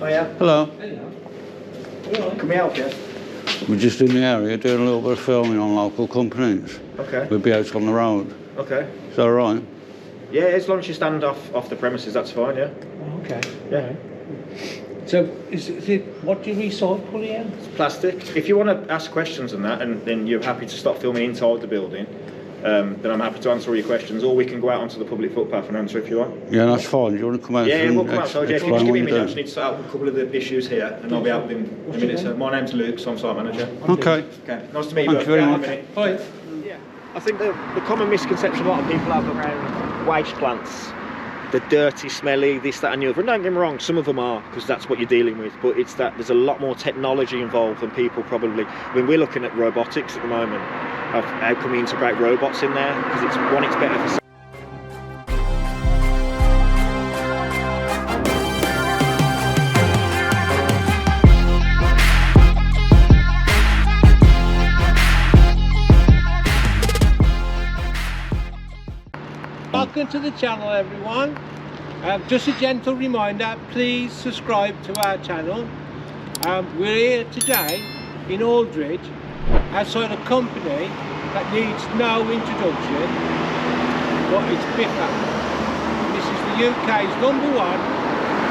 Oh yeah. Hello. Hello. Can we help you? We're just in the area doing a little bit of filming on local companies. Okay. We'll be out on the road. Okay. Is that all right? Yeah, as long as you stand off the premises, that's fine, yeah. Oh, okay. Yeah. Right. So, is it what do you recycle here? It's plastic. If you want to ask questions on that, and then you're happy to stop filming inside the building, then I'm happy to answer all your questions, or we can go out onto the public footpath and answer if you want. Yeah, that's fine. Do you want to come out? Yeah, we'll come outside. Yeah, if you just give me a minute, I just do? need to sort out a couple of the issues here, and I'll be out within a minute. So my name's Luke, so I'm site manager. Okay. Okay, nice to meet you. Thank you very much. Bye. Yeah, I think the common misconception a lot of people have around waste plants, the dirty, smelly, this, that and the other. And don't get me wrong, some of them are, because that's what you're dealing with, but it's that there's a lot more technology involved than people probably. I mean, we're looking at robotics at the moment. How can we integrate robots in there? Because it's better for Welcome to the channel, everyone. Just a gentle reminder, please subscribe to our channel. We're here today in Aldridge, outside a company that needs no introduction, but it's Biffa. This is the UK's #1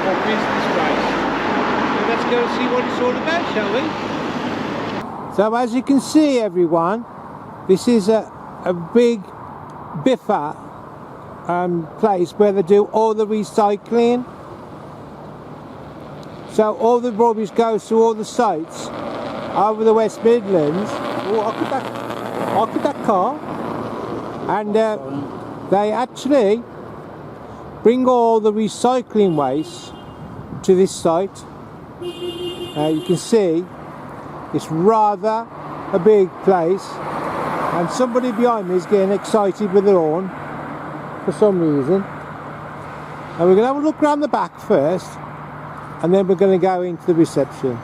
for business waste. So let's go and see what it's all about, shall we? So as you can see, everyone, this is a big Biffa place where they do all the recycling. So all the rubbish goes to all the sites over the West Midlands. Oh, look at that car. And they actually bring all the recycling waste to this site. You can see it's rather a big place, and somebody behind me is getting excited with their horn for some reason. And we're going to have a look around the back first, and then we're going to go into the reception.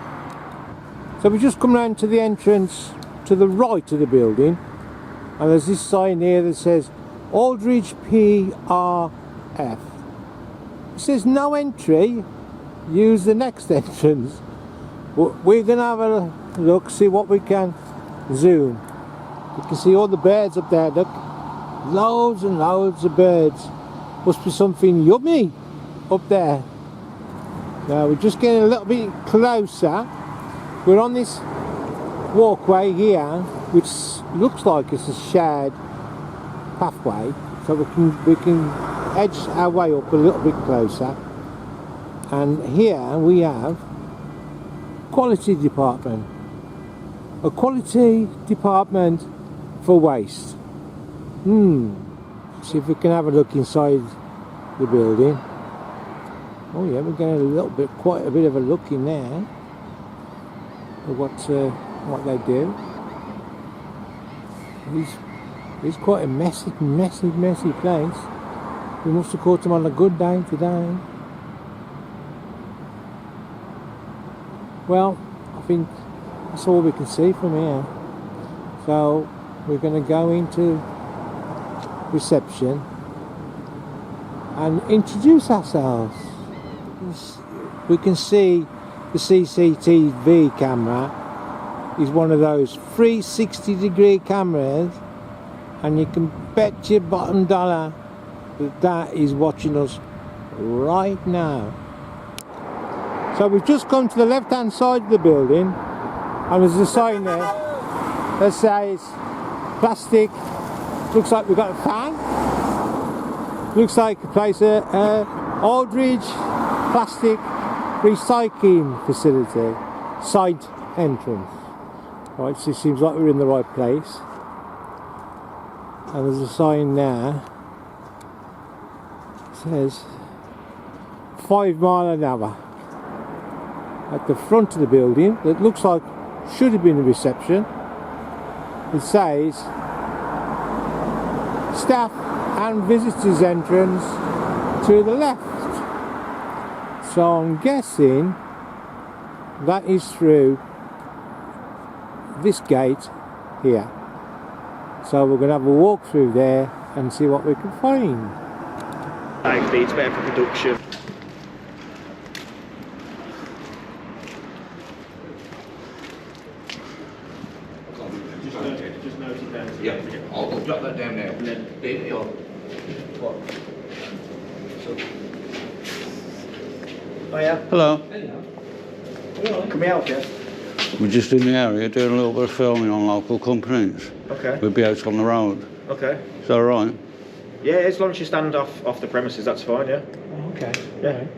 So we just come round to the entrance to the right of the building, and there's this sign here that says Aldridge PRF. It says no entry, use the next entrance. We're going to have a look, see what we can zoom. You can see all the birds up there, look. Loads and loads of birds. Must be something yummy up there. Now we're just getting a little bit closer. We're on this walkway here, which looks like it's a shared pathway, so we can edge our way up a little bit closer. And here we have quality department, a quality department for waste. See if we can have a look inside the building. Oh yeah, we're getting quite a bit of a look in there at what they do. It's quite a messy place. We must have caught them on a good day today. Well, I think that's all we can see from here. So we're going to go into reception and introduce ourselves. We can see the CCTV camera is one of those 360-degree cameras, and you can bet your bottom dollar that is watching us right now. So we've just come to the left hand side of the building, and there's a sign there that says plastic. Looks like we've got a fan. Looks like a place Aldridge plastic recycling facility, site entrance. Right, so it seems like we're in the right place. And there's a sign there. It says 5 miles an hour. At the front of the building, that looks like should have been a reception. It says staff and visitors entrance to the left. So I'm guessing that is through this gate here. So we're going to have a walk through there and see what we can find. It's better for production. Yeah, I'll drop that down now. And then leave it on. What? Oh yeah. Hello. Can we help you? We're just in the area doing a little bit of filming on local companies. Okay. We'll be out on the road. Okay. Is that all right? Yeah, as long as you stand off the premises, that's fine. Yeah. Okay. Yeah. Right.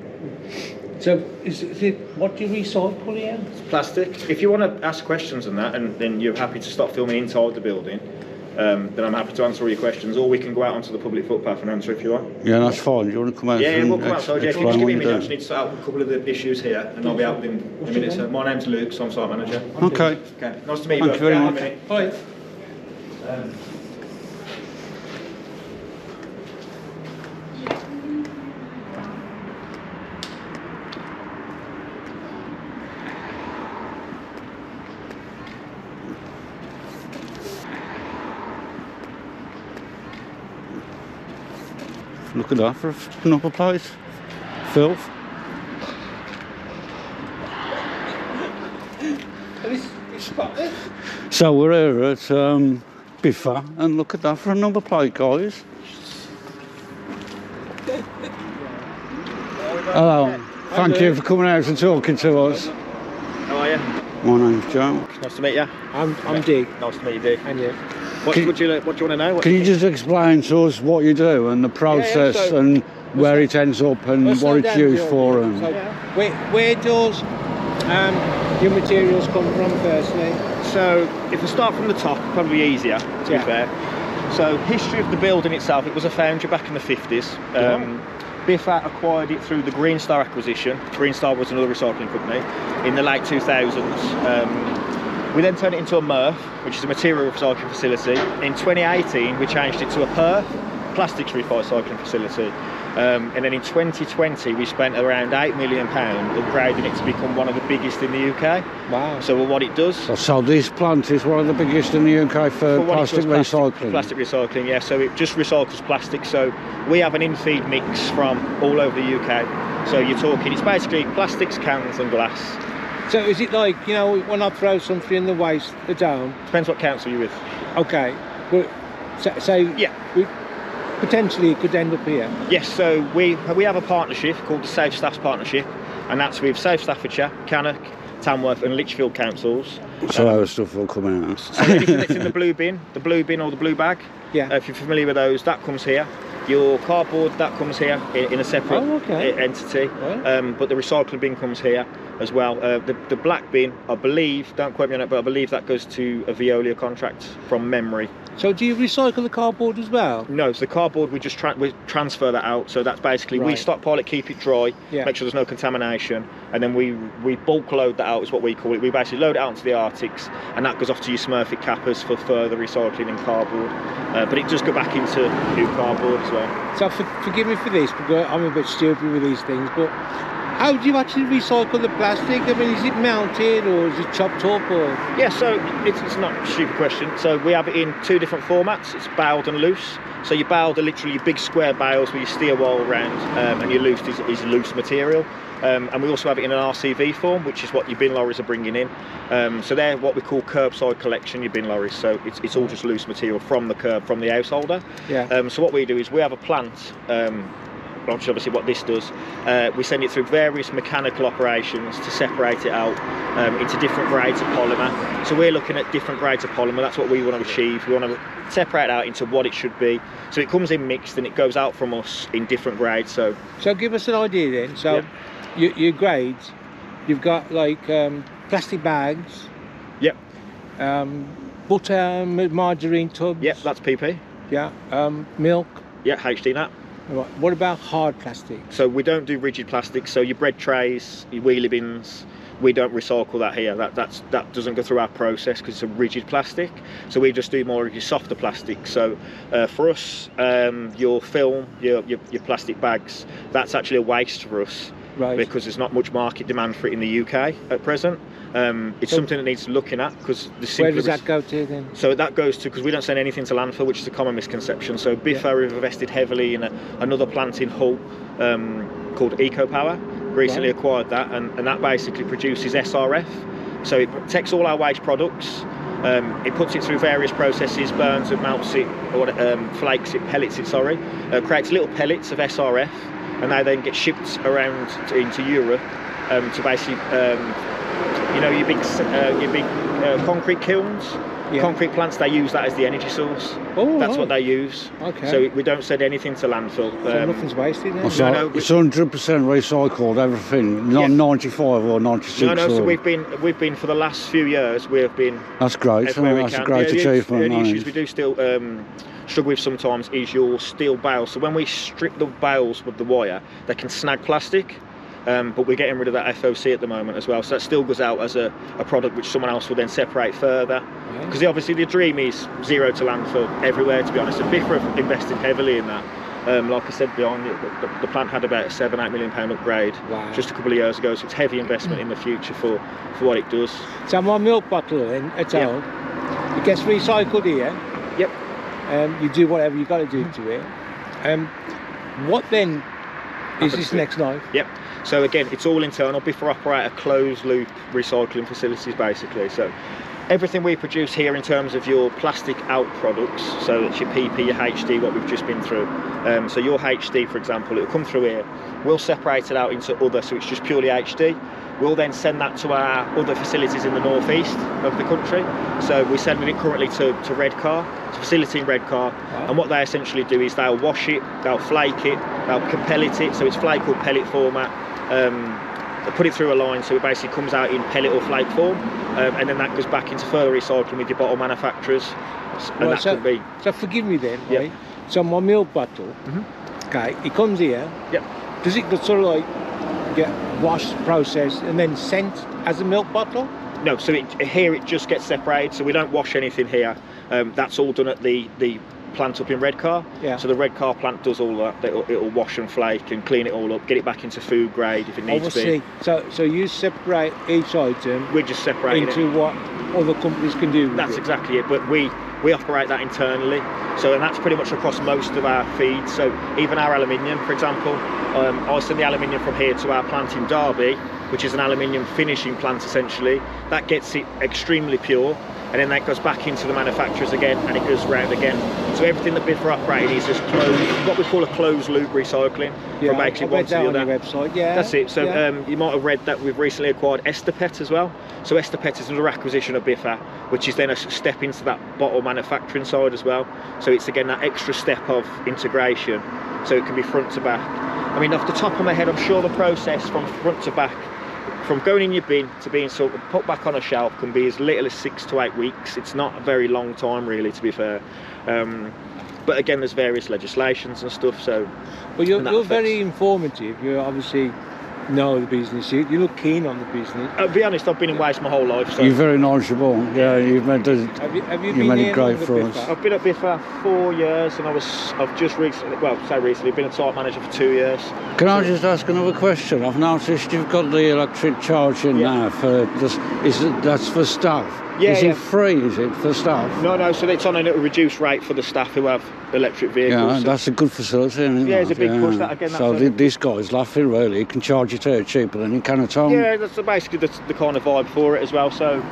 So, is it what do you recycle here? It's plastic. If you want to ask questions on that, and then you're happy to stop filming inside the building, then I'm happy to answer all your questions. Or we can go out onto the public footpath and answer if you want. Yeah, that's fine. Do you want to come out? Yeah, and we'll come outside. Yeah, if you just give me a minute, I just do? need to sort out a couple of the issues here, and I'll be out within a minute. So my name's Luke, so I'm site manager. Okay. Okay, nice to meet you. Thank you very Yeah, much. in a minute. Bye. Look at that for another place. Filth. So we're here at Biffa, and look at that for another plate, guys. Hello. Thank you for coming out and talking to us. How are you? My name's Joe. Nice to meet you. I'm Dick. Nice to meet you, Dick. And you? What do you want to know? Can you just explain to us what you do and the process so- and where it ends up and Let's what slow it's down, used Joe. for? And So, where does your materials come from, firstly? So, if we start from the top, probably easier, to be fair. So, history of the building itself, it was a foundry back in the 50s. Biffa acquired it through the Green Star acquisition. Green Star was another recycling company in the late 2000s. We then turned it into a MRF, which is a material recycling facility. In 2018, we changed it to a PRF, plastics recycling facility. And then in 2020, we spent around £8 million upgrading it to become one of the biggest in the UK. Wow. So what it does... so this plant is one of the biggest in the UK for what it plastic does, recycling. Plastic recycling, yeah. So it just recycles plastic. So we have an in-feed mix from all over the UK. So you're talking, it's basically plastics, cans and glass. So is it like, you know, when I throw something in the waste, the dome? Depends what council you're with. Okay. But so Yeah. Potentially it could end up here. Yes, so we have a partnership called the Safe Staffs Partnership, and that's with Safe Staffordshire, Cannock, Tamworth and Lichfield councils. So our stuff will come out. So anything that's in the blue bin or the blue bag, Yeah. if you're familiar with those, that comes here. Your cardboard, that comes here in a separate entity, Right. but the recycling bin comes here as well. The black bin, I believe, don't quote me on it, but I believe that goes to a Veolia contract from memory. So do you recycle the cardboard as well? No, so the cardboard, we just we transfer that out. So that's basically, we Right. stockpile it, keep it dry, Yeah. make sure there's no contamination, and then we bulk load that out, is what we call it. We basically load it out into the Arctics, and that goes off to your Smurfit cappers for further recycling in cardboard. But it does go back into new cardboard as well. So forgive me for this, because I'm a bit stupid with these things, but how do you actually recycle the plastic? I mean, is it melted or is it chopped up or? Yeah, so it's not a stupid question. So we have it in two different formats. It's baled and loose. So your baled are literally big square bales where you steer wire around, and your loose is loose material. And we also have it in an RCV form, which is what your bin lorries are bringing in. So they're what we call curbside collection, your bin lorries. So it's all just loose material from the curb, from the householder. Yeah. So what we do is we have a plant, which is obviously what this does. We send it through various mechanical operations to separate it out into different grades of polymer. So we're looking at different grades of polymer. That's what we want to achieve. We want to separate it out into what it should be. So it comes in mixed and it goes out from us in different grades. So give us an idea then. So your grades, you've got like plastic bags. Yep. Butter, margarine tubs. Yep, that's PP. Yeah. Milk. Yeah, HD nap. Right. What about hard plastic? So we don't do rigid plastic. So your bread trays, your wheelie bins, we don't recycle that here. That doesn't go through our process because it's a rigid plastic. So we just do more of your softer plastic. So for us, your film, your plastic bags, that's actually a waste for us. Right. Because there's not much market demand for it in the UK at present. It's something that needs looking at because the Where does that go to then? So that goes to, because we don't send anything to landfill, which is a common misconception. So Biffa have invested heavily in another plant in Hull called EcoPower. Recently acquired that, and that basically produces SRF. So it protects all our waste products. It puts it through various processes, burns it, melts it, or flakes it, pellets it, sorry. Creates little pellets of SRF, and they then get shipped around into Europe to basically, you know, your big concrete kilns. Yeah. Concrete plants, they use that as the energy source. Oh, that's right. what they use. Okay. So we don't send anything to landfill. So nothing's wasted then? So no, it's 100% recycled, everything, not Yeah. 95 or 96. No, so or- we've been for the last few years. We've been That's great. everywhere we That's a can. great The achievement. only that issues is. we do still struggle with sometimes is your steel bales. So when we strip the bales with the wire, they can snag plastic. But we're getting rid of that FOC at the moment as well, so that still goes out as a product which someone else will then separate further. Because obviously the dream is zero to landfill everywhere, to be honest, and Biffa have invested heavily in that. Like I said, behind it, the plant had about a £7-8 million upgrade just a couple of years ago, so it's heavy investment in the future for what it does. So my milk bottle then, at home, it gets recycled here. Yep. You do whatever you got to do to it. What then is this next life? Yep. So again, it's all internal. Biffa operate a closed loop recycling facilities basically. So everything we produce here in terms of your plastic out products, so that's your PP, your HD, what we've just been through. So your HD, for example, it'll come through here. We'll separate it out into other, so it's just purely HD. We'll then send that to our other facilities in the northeast of the country. So we're sending it currently to Redcar, to facility in Redcar. Wow. And what they essentially do is they'll wash it, they'll flake it, they'll pellet it, so it's flake or pellet format. They put it through a line, so it basically comes out in pellet or flake form, and then that goes back into further recycling with your bottle manufacturers. And that could be. So forgive me then, Yep. right? So my milk bottle, okay, it comes here. Yep. Does it sort of like get washed, processed, and then sent as a milk bottle? No, so here it just gets separated, so we don't wash anything here. That's all done at the plant up in Redcar. Yeah. So the Redcar plant does all that. It'll wash and flake and clean it all up, get it back into food grade if it needs to be. So you separate each item We're just separating into what other companies can do with That's it. exactly it, but we operate that internally, so and that's pretty much across most of our feeds. So even our aluminium, for example, I send the aluminium from here to our plant in Derby, which is an aluminium finishing plant essentially. That gets it extremely pure, and then that goes back into the manufacturers again, and it goes round again. So everything that Biffa operating is just closed, what we call a closed loop recycling, from basically one to the other. On your website, yeah. That's it. So yeah. you might have read that we've recently acquired Estepet as well. So Estepet is another acquisition of Biffa, which is then a step into that bottle manufacturing side as well. So it's again that extra step of integration, so it can be front to back. I mean, off the top of my head, I'm sure the process from front to back, from going in your bin to being sort of put back on a shelf, can be as little as 6 to 8 weeks. It's not a very long time really, to be fair. But again, there's various legislations and stuff, so... Well, you're affects- very informative. You obviously know the business. You look keen on the business. I'll be honest, I've been in waste my whole life, so... You're very knowledgeable. Yeah, you've made it. Have you You been made it here great longer, for us. Biffa? I've been at Biffa 4 years, and I've just recently, well, say recently, been a site manager for 2 years. Can I just ask another question? I've noticed you've got the electric charging Yeah. now for this. That's for staff? Yeah, Is yeah. it free? Is it for staff? No, so it's on a little reduced rate for the staff who have electric vehicles. Yeah, so- that's a good facility, isn't it? Yeah, it's a big push, that, again, So that's a- this guy's laughing really. He can charge it out cheaper than he can at home. Yeah, that's basically the kind of vibe for it as well. So,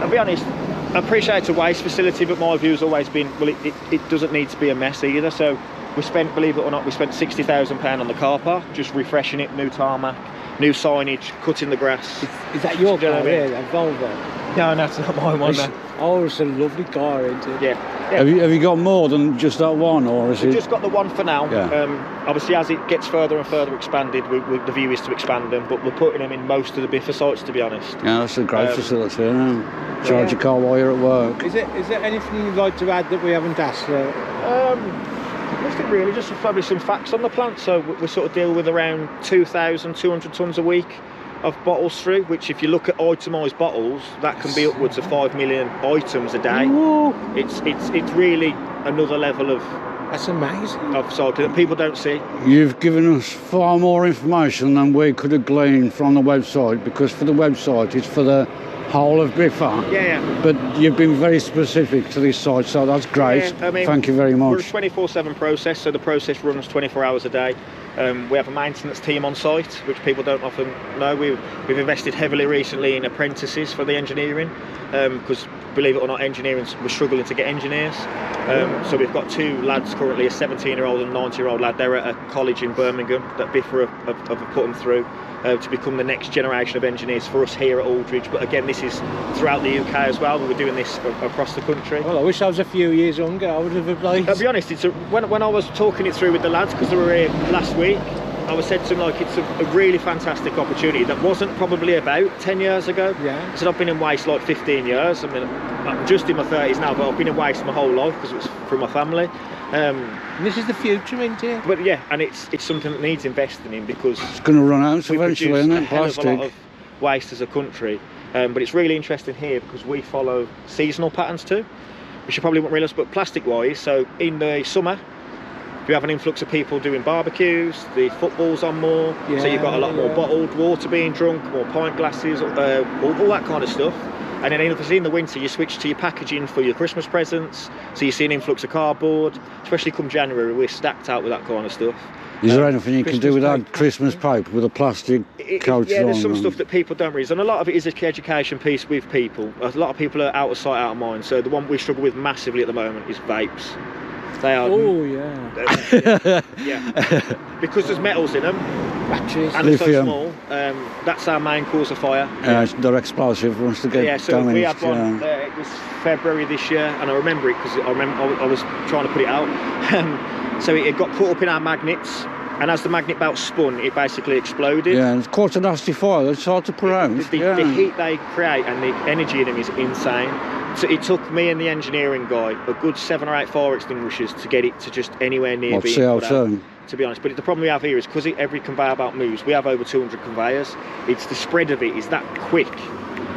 I'll be honest, I appreciate it's a waste facility, but my view's always been, well, it doesn't need to be a mess either. So, we spent, believe it or not, we spent £60,000 on the car park, just refreshing it, new tarmac, new signage, cutting the grass. Is that your Do you know car what I mean? there, that Volvo? No, that's not my one. No. Oh, it's a lovely car, isn't it? Yeah. Have you got more than just that one, or is We've it? just got the one for now. Yeah. Obviously, as it gets further and further expanded, the view is to expand them, but we're putting them in most of the Biffa sites, to be honest. Yeah, that's a great facility. Isn't it? Charge yeah. your car while you're at work. Is there anything you'd like to add that we haven't asked? Nothing really, just probably some facts on the plant. So we sort of deal with around 2,200 tonnes a week of bottles through, which if you look at itemised bottles, that can be upwards of 5 million items a day. Ooh, It's really another level of that's amazing. cycling that people don't see. You've given us far more information than we could have gleaned from the website, because for the website it's for the whole of Biffa. Yeah. But you've been very specific to this site, so that's great. Yeah, I mean, Thank you very We're a much. 24/7 process, so the process runs 24 hours a day. We have a maintenance team on site, which people don't often know. We've invested heavily recently in apprentices for the engineering, because believe it or not, engineering, we're struggling to get engineers. So we've got 2 lads currently, a 17-year-old and a 90-year-old lad. They're at a college in Birmingham that Biffa have put them through to become the next generation of engineers for us here at Aldridge. But again, this is throughout the UK as well. We're doing this across the country. Well, I wish I was a few years younger. I would have applied. I'll be honest, when I was talking it through with the lads, because they were here last week, I was said to them, like, it's a really fantastic opportunity that wasn't probably about 10 years ago. Yeah. So I've been in waste like 15 years. I mean, I'm just in my 30s now, but I've been in waste my whole life because it was from my family. This is the future, isn't it? But yeah, and it's something that needs investing in, because It's going to run out we eventually, produce isn't a it? hell of a lot Plastic. of waste as a country. But it's really interesting here because we follow seasonal patterns too, which you probably won't realise, but plastic wise, so in the summer you have an influx of people doing barbecues, the football's on more, so you've got a lot more bottled water being drunk, more pint glasses, all that kind of stuff. And then obviously in the winter you switch to your packaging for your Christmas presents, so you see an influx of cardboard, especially come January, we're stacked out with that kind of stuff. Is there anything you can do Christmas with that paper. Christmas paper with a plastic coat Yeah, there's on some and- stuff that people don't realise, and a lot of it is an education piece with people. A lot of people are out of sight, out of mind, so the one we struggle with massively at the moment is vapes. They are... Oh, yeah. yeah. Because there's metals in them, Batteries. and they're so Lithium. small, that's our main cause of fire. They're explosive once they get Yeah, so damaged. we had one, yeah. it was February this year, and I remember it because I was trying to put it out. So it got caught up in our magnets, and as the magnet belt spun, it basically exploded. Yeah, it's quite a nasty fire. It's hard to put out. The heat they create and the energy in them is insane. So it took me and the engineering guy a good 7 or 8 fire extinguishers to get it to just anywhere near What, being put out, CO2? to be honest. But the problem we have here is because every conveyor belt moves, we have over 200 conveyors. It's the spread of it is that quick,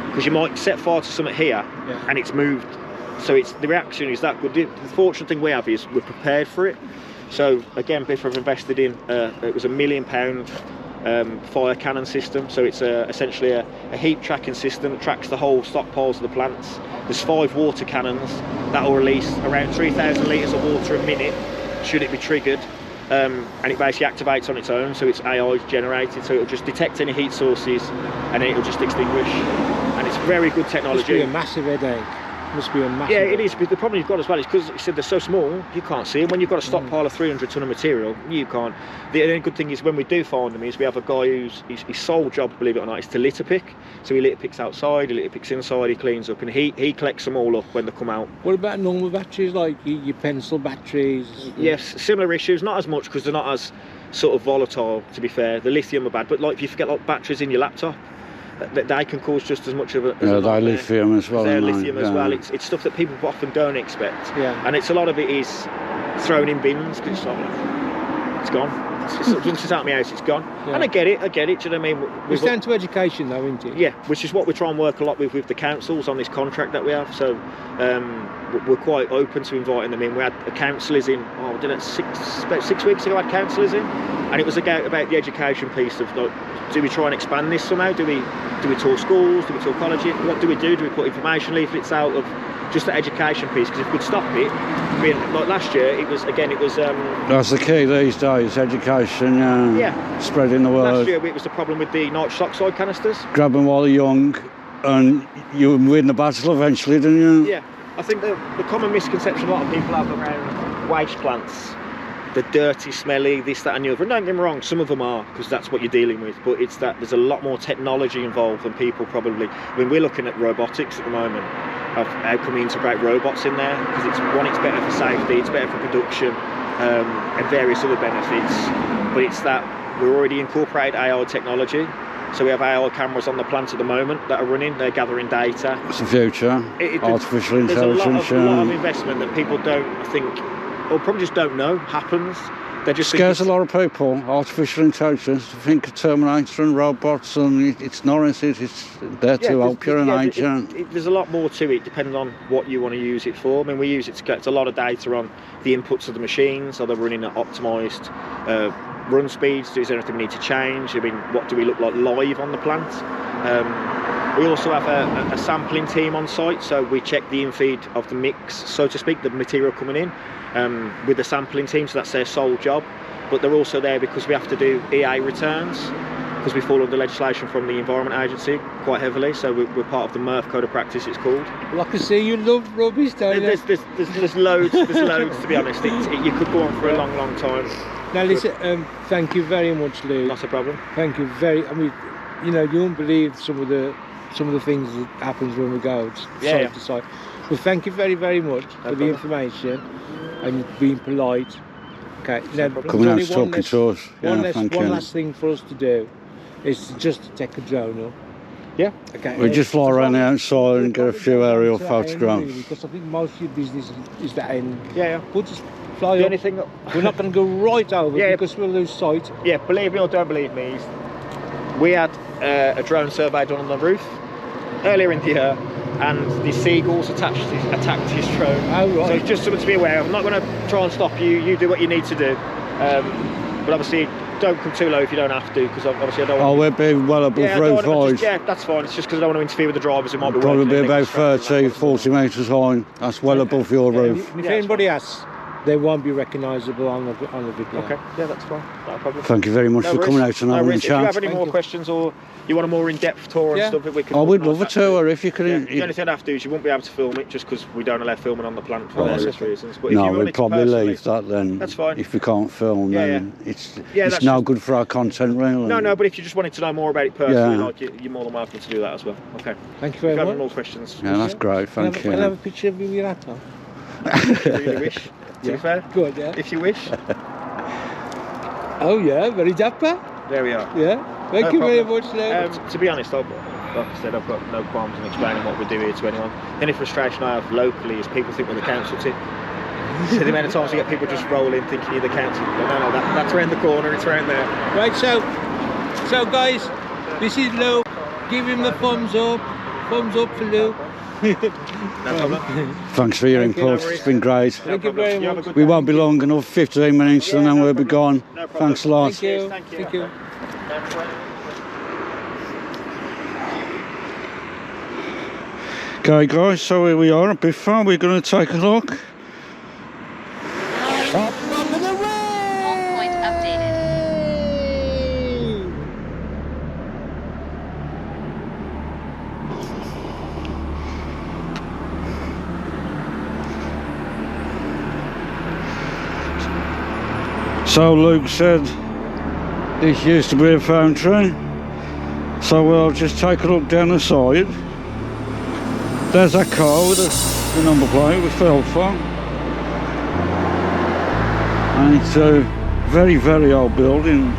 because you might set fire to something here and it's moved. So the reaction is that good. The fortunate thing we have is we're prepared for it. So again, Biffa have invested in, it was £1 million fire cannon system. So it's essentially a heat tracking system that tracks the whole stockpiles of the plants. There's 5 water cannons that will release around 3,000 litres of water a minute should it be triggered. And it basically activates on its own, so it's AI generated, so it'll just detect any heat sources and then it'll just extinguish. And it's very good Must be technology. a massive headache. Must be a massive Yeah, it headache. is, but the problem you've got as well is because you said they're so small, you can't see them. When you've got a stockpile of 300 tonne of material, you can't. The only good thing is when we do find them is we have a guy whose his sole job, believe it or not, is to litter pick. So he litter picks outside, he litter picks inside, he cleans up, and he collects them all up when they come out. What about normal batteries, like your pencil batteries? Yes, similar issues, not as much because they're not as sort of volatile, to be fair. The lithium are bad, but like if you forget like batteries in your laptop, they can cause just as much of a... as a Yeah, nightmare. they lithium as well. They're aren't they? lithium as Yeah. well. It's stuff that people often don't expect. Yeah. And it's a lot of it is thrown in bins because it's gone. Once it's out of my house, it's gone. Yeah. And I get it, do you know what I mean? It's down to education though, isn't it? Yeah, which is what we try and work a lot with the councils on this contract that we have. So we're quite open to inviting them in. We had councillors in, about 6 weeks ago I had councillors in, and it was about the education piece of like, do we try and expand this somehow? Do we tour schools? Do we tour colleges? What do we do? Do we put information leaflets out of just the education piece? Because if we could stop it, I mean, like last year, it was. That's the key these days, education, Yeah. spreading the word. Last year it was the problem with the nitrous oxide canisters. Grab them while they're young, and you win the battle eventually, didn't you? Yeah, I think the common misconception a lot of people have around waste plants, the dirty, smelly, this, that and the other. And don't get me wrong, some of them are, because that's what you're dealing with, but it's that there's a lot more technology involved than people probably... I mean, we're looking at robotics at the moment, of how can we integrate robots in there, because it's better for safety, it's better for production, and various other benefits, but it's that we're already incorporated AI technology. So we have AI cameras on the plant at the moment that are running, they're gathering data. It's the future, artificial intelligence. There's a lot of investment that people don't, I think, or probably just don't know happens. They just think Scares a lot of people, artificial intelligence. I think of Terminator and robots, and it's not, is it? It's there to help you in age. There's a lot more to it, depending on what you want to use it for. I mean, we use it to get a lot of data on the inputs of the machines. Are they running at optimised run speeds? Is there anything we need to change? I mean, what do we look like live on the plant? We also have a sampling team on site, so we check the in-feed of the mix, so to speak, the material coming in with the sampling team, so that's their sole job. But they're also there because we have to do EA returns, because we fall under legislation from the Environment Agency quite heavily, so we're part of the MRF Code of Practice, it's called. Well, I can see you love rubbish, don't you? There's loads, to be honest. You could go on for a long time. Now listen, thank you very much, Lou. Not a problem. Thank you very. I mean, you know, you won't believe some of the things that happens when we go site to site. Well, thank you very much for the information and being polite. Okay. Now, Coming out talking to us. One last thing for us to do is just to take a drone up. Yeah. Okay. We just fly around the outside and get a few aerial photographs. Because I think most of your business is that end. Yeah. We'll just fly The up. only thing. We're not going to go right over because we'll lose sight. Yeah, believe me or don't believe me, we had a drone survey done on the roof earlier in the year, and the seagulls attacked his drone. Oh, right. So it's just something to be aware of. I'm not going to try and stop you. You do what you need to do. But obviously, don't come too low if you don't have to, because obviously I don't want we'll be well above roof height. Yeah, that's fine. It's just because I don't want to interfere with the drivers who might be Probably working. be about 30, 40 metres high. That's well above your roof. If anybody asks, they won't be recognisable on the video. Okay, yeah, that's fine. Not a problem. Thank you very much for coming out and having a If you have chat. any more questions or you want a more in-depth tour and stuff, we can. I would love a tour if you could. The only thing I have to do is you won't be able to film it just because we don't allow filming on the plant for various reasons. But if you No, wanted we'd to probably personally- leave that then. That's fine. If we can't film, then it's that's no just- good for our content, really. No, but if you just wanted to know more about it personally, Yeah. like you're more than welcome to do that as well. Okay. Thank you If very you have much. any more questions, Yeah, that's great. Thank Can I have a you. picture of you with your hat on? if you really wish. To be fair, Good, yeah. if you wish. Oh yeah, very dapper. There we are. Yeah. Thank No you very problem. much, Lou. To be honest, like I said, I've got no qualms in explaining what we do here to anyone. The only frustration I have locally is people think we're the council tip. So the amount of times you get people just roll in thinking you're the council. No, that's around the corner, it's around there. Right, so guys, this is Lou. Give him the thumbs up. Thumbs up for Lou. No problem. Thanks for your Thank you, input. no worries. It's been great. Thank you very You have a much. good We day. won't be long enough, 15 minutes, and then no we'll be problem. gone. No problem. Thanks a lot. Thank you. Thank you. Thank you. Okay, guys, so here we are at Biffa. We're going to take a look. Home point updated. So Luke said this used to be a foundry. So we'll just take a look down the side. There's that car with the number plate we fell for. And it's a very, very old building.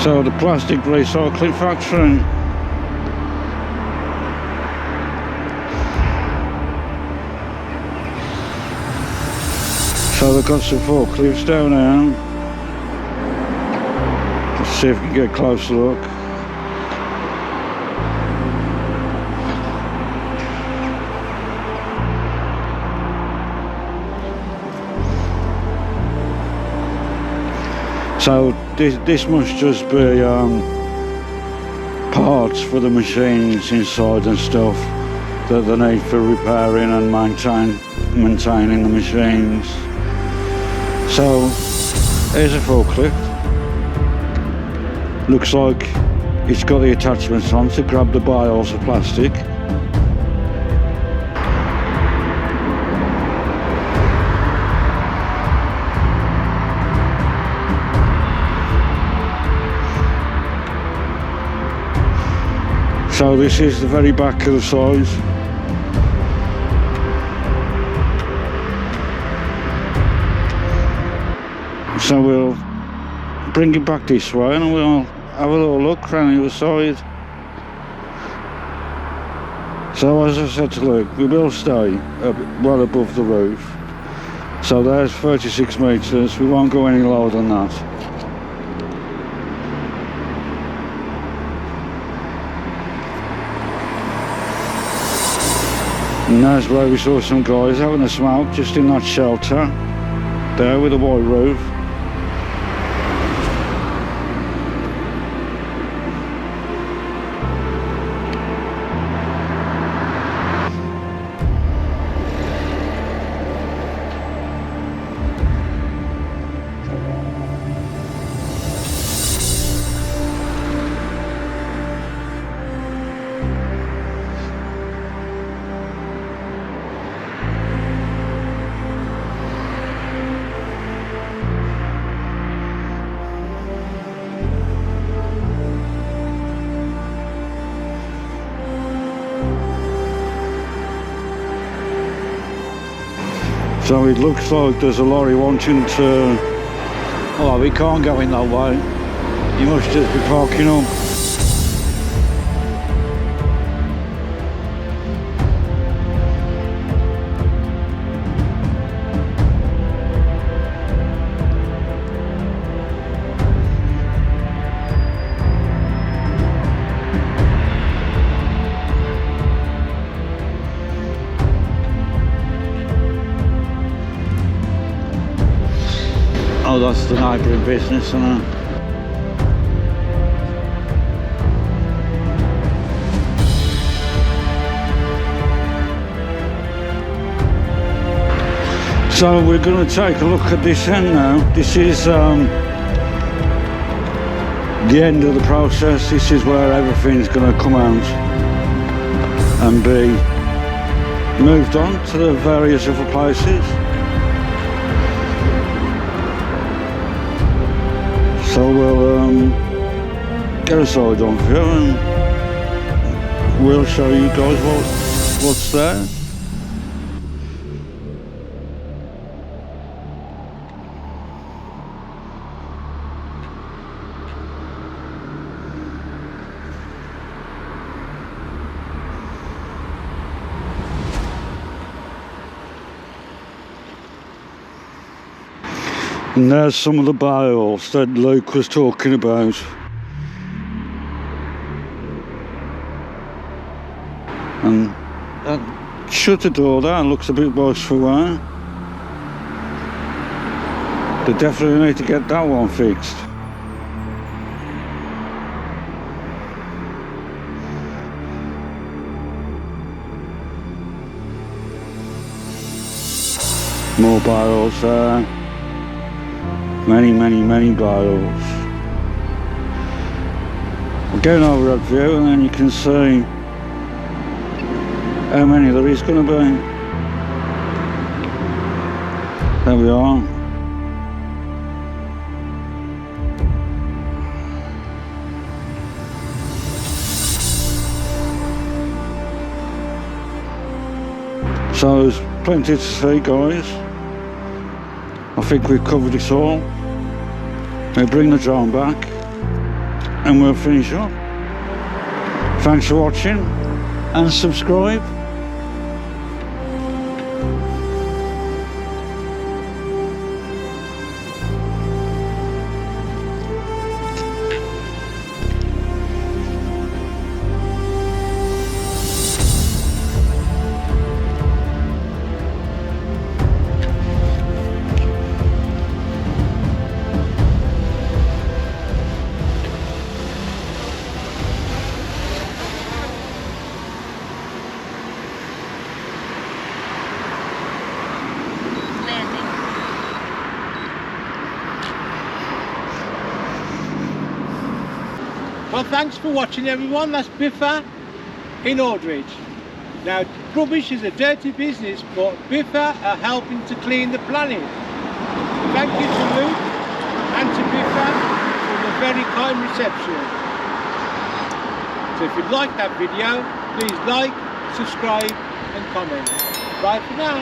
So the plastic recycling factory. So they've got some forklifts down there. Let's see if we can get a closer look. So this must just be parts for the machines inside and stuff that they need for repairing and maintaining the machines. So here's a forklift. Looks like it's got the attachments on to grab the bales of plastic. So this is the very back of the side. So we'll bring it back this way and we'll have a little look around the other side. So as I said to Luke, we will stay well above the roof. So there's 36 metres, we won't go any lower than that. And that's where we saw some guys having a smoke just in that shelter there with a white roof. So it looks like there's a lorry wanting to... Oh, we can't go in that way. You must just be parking up. Oh, that's the neighbouring business, isn't it? So we're going to take a look at this end now. This is the end of the process. This is where everything's going to come out and be moved on to the various other places. So we'll get a side on for you and we'll show you guys what's there. And there's some of the bales that Luke was talking about. And that shut the door, that looks a bit worse for wear. They definitely need to get that one fixed. More barrels there. Many barrels. We're going over that view and then you can see how many there is going to be. There we are. So there's plenty to see, guys. I think we've covered it all. We'll bring the drone back and we'll finish up. Thanks for watching and subscribe. Well, thanks for watching, everyone. That's Biffa in Aldridge. Now, rubbish is a dirty business, but Biffa are helping to clean the planet. Thank you to Luke and to Biffa for the very kind reception. So if you like that video, please like, subscribe and comment. Bye for now.